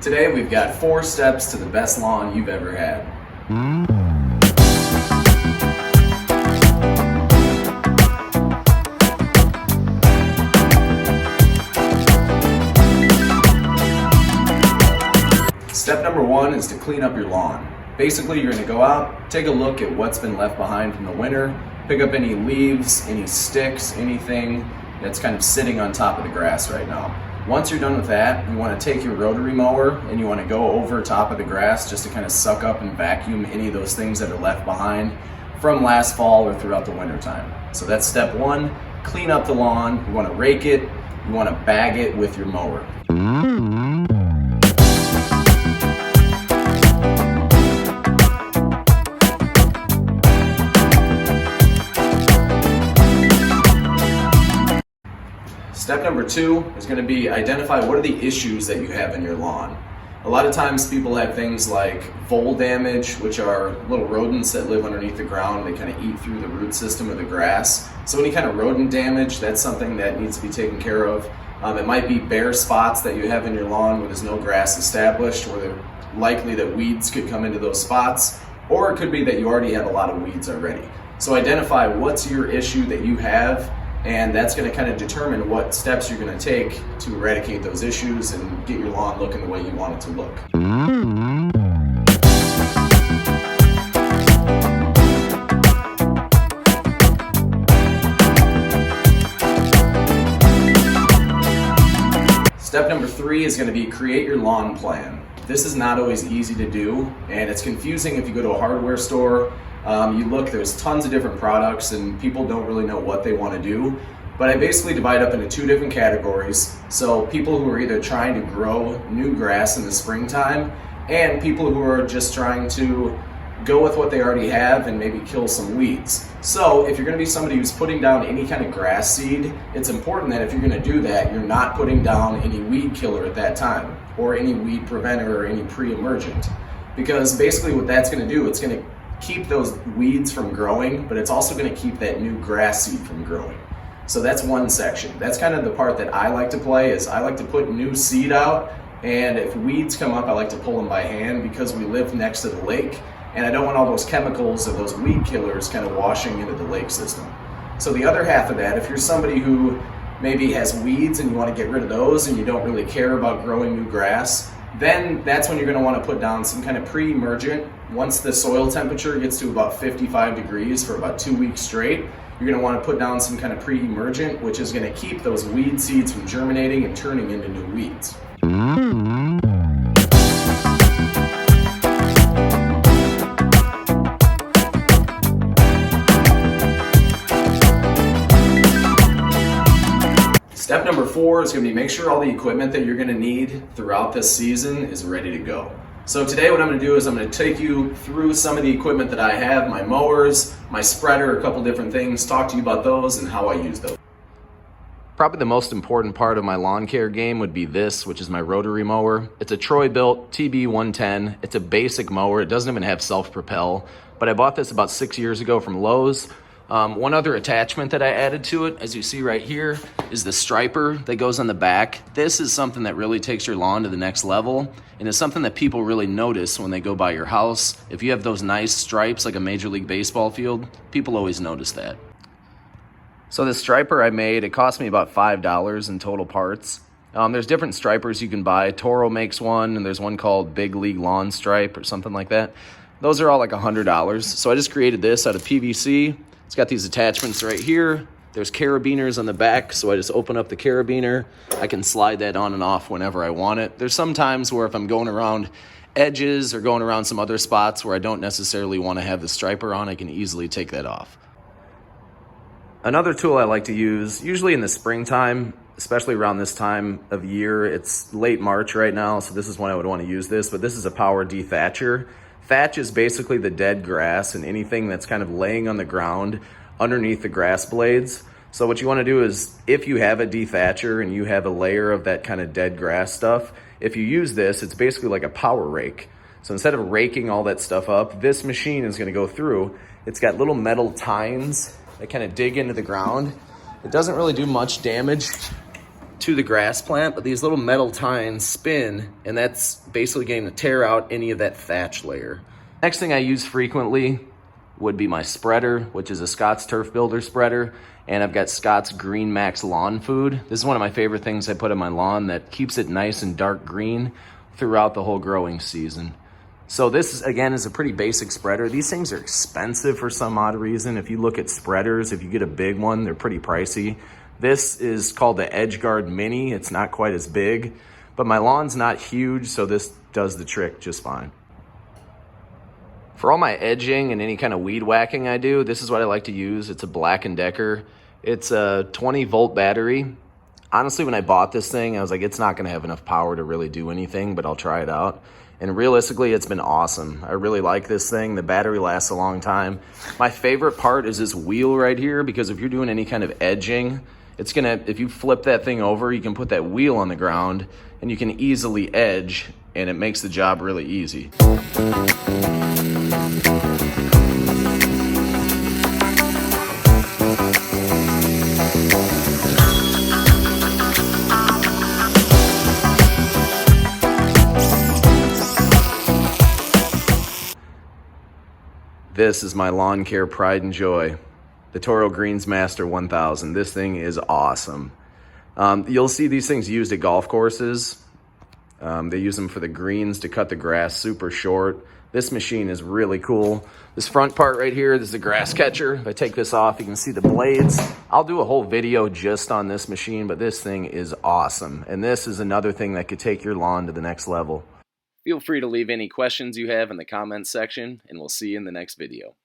Today we've got 4 steps to the best lawn you've ever had. Step number 1 is to clean up your lawn. Basically, you're going to go out, take a look at what's been left behind from the winter, pick up any leaves, any sticks, anything that's kind of sitting on top of the grass right now. Once you're done with that, you want to take your rotary mower and you want to go over top of the grass just to kind of suck up and vacuum any of those things that are left behind from last fall or throughout the winter time. So that's step 1, clean up the lawn. You want to rake it, you want to bag it with your mower. Step number 2 is going to be identify what are the issues that you have in your lawn. A lot of times people have things like vole damage, which are little rodents that live underneath the ground. They kind of eat through the root system of the grass. So any kind of rodent damage, that's something that needs to be taken care of. It might be bare spots that you have in your lawn where there's no grass established, where they're likely that weeds could come into those spots, or it could be that you already have a lot of weeds already. So identify what's your issue that you have, and that's going to kind of determine what steps you're going to take to eradicate those issues and get your lawn looking the way you want it to look. Step number 3 is going to be create your lawn plan. This is not always easy to do, and it's confusing if you go to a hardware store. You look, there's tons of different products and people don't really know what they want to do. But I basically divide up into 2 different categories. So people who are either trying to grow new grass in the springtime and people who are just trying to go with what they already have and maybe kill some weeds. So if you're going to be somebody who's putting down any kind of grass seed, it's important that if you're going to do that, you're not putting down any weed killer at that time or any weed preventer or any pre-emergent. Because basically what that's going to do, it's going to keep those weeds from growing, but it's also going to keep that new grass seed from growing. So that's one section. That's kind of the part that I like to play, is I like to put new seed out, and if weeds come up, I like to pull them by hand because we live next to the lake, and I don't want all those chemicals or those weed killers kind of washing into the lake system. So the other half of that, if you're somebody who maybe has weeds and you want to get rid of those and you don't really care about growing new grass, then that's when you're going to want to put down some kind of pre-emergent. Once the soil temperature gets to about 55 degrees for about 2 weeks straight, you're going to want to put down some kind of pre-emergent, which is going to keep those weed seeds from germinating and turning into new weeds. Step number 4 is going to be make sure all the equipment that you're going to need throughout this season is ready to go. So today what I'm going to do is I'm going to take you through some of the equipment that I have, my mowers, my spreader, a couple different things, talk to you about those and how I use those. Probably the most important part of my lawn care game would be this, which is my rotary mower. It's a Troy-built TB110. It's a basic mower. It doesn't even have self-propel, but I bought this about 6 years ago from Lowe's. One other attachment that I added to it, as you see right here, is the striper that goes on the back. This is something that really takes your lawn to the next level, and it's something that people really notice when they go by your house. If you have those nice stripes like a Major League Baseball field, people always notice that. So the striper I made, it cost me about $5 in total parts. There's different stripers you can buy. Toro makes one, and there's one called Big League Lawn Stripe or something like that. Those are all like $100. So I just created this out of PVC. It's got these attachments right here. There's carabiners on the back, so I just open up the carabiner. I can slide that on and off whenever I want it. There's some times where if I'm going around edges or going around some other spots where I don't necessarily want to have the striper on, I can easily take that off. Another tool I like to use, usually in the springtime, especially around this time of year, it's late March right now, so this is when I would want to use this, but this is a power dethatcher. Thatch is basically the dead grass and anything that's kind of laying on the ground underneath the grass blades. So what you want to do is, if you have a dethatcher and you have a layer of that kind of dead grass stuff, if you use this, it's basically like a power rake. So instead of raking all that stuff up, this machine is going to go through. It's got little metal tines that kind of dig into the ground. It doesn't really do much damage to the grass plant, but these little metal tines spin, and that's basically going to tear out any of that thatch layer. Next thing I use frequently would be my spreader, which is a Scott's Turf Builder spreader, and I've got Scott's Green Max Lawn Food. This is one of my favorite things I put on my lawn that keeps it nice and dark green throughout the whole growing season. So this, again, is a pretty basic spreader. These things are expensive for some odd reason. If you look at spreaders, if you get a big one, they're pretty pricey. This is called the EdgeGuard Mini. It's not quite as big, but my lawn's not huge, so this does the trick just fine. For all my edging and any kind of weed whacking I do, this is what I like to use. It's a Black & Decker. It's a 20-volt battery. Honestly, when I bought this thing, I was like, it's not going to have enough power to really do anything, but I'll try it out. And realistically, it's been awesome. I really like this thing. The battery lasts a long time. My favorite part is this wheel right here, because if you're doing any kind of edging, it's gonna, if you flip that thing over, you can put that wheel on the ground and you can easily edge, and it makes the job really easy. This is my lawn care pride and joy, the Toro Greensmaster 1000. This thing is awesome. You'll see these things used at golf courses. They use them for the greens to cut the grass super short. This machine is really cool. This front part right here, this is a grass catcher. If I take this off, you can see the blades. I'll do a whole video just on this machine, but this thing is awesome. And this is another thing that could take your lawn to the next level. Feel free to leave any questions you have in the comments section, and we'll see you in the next video.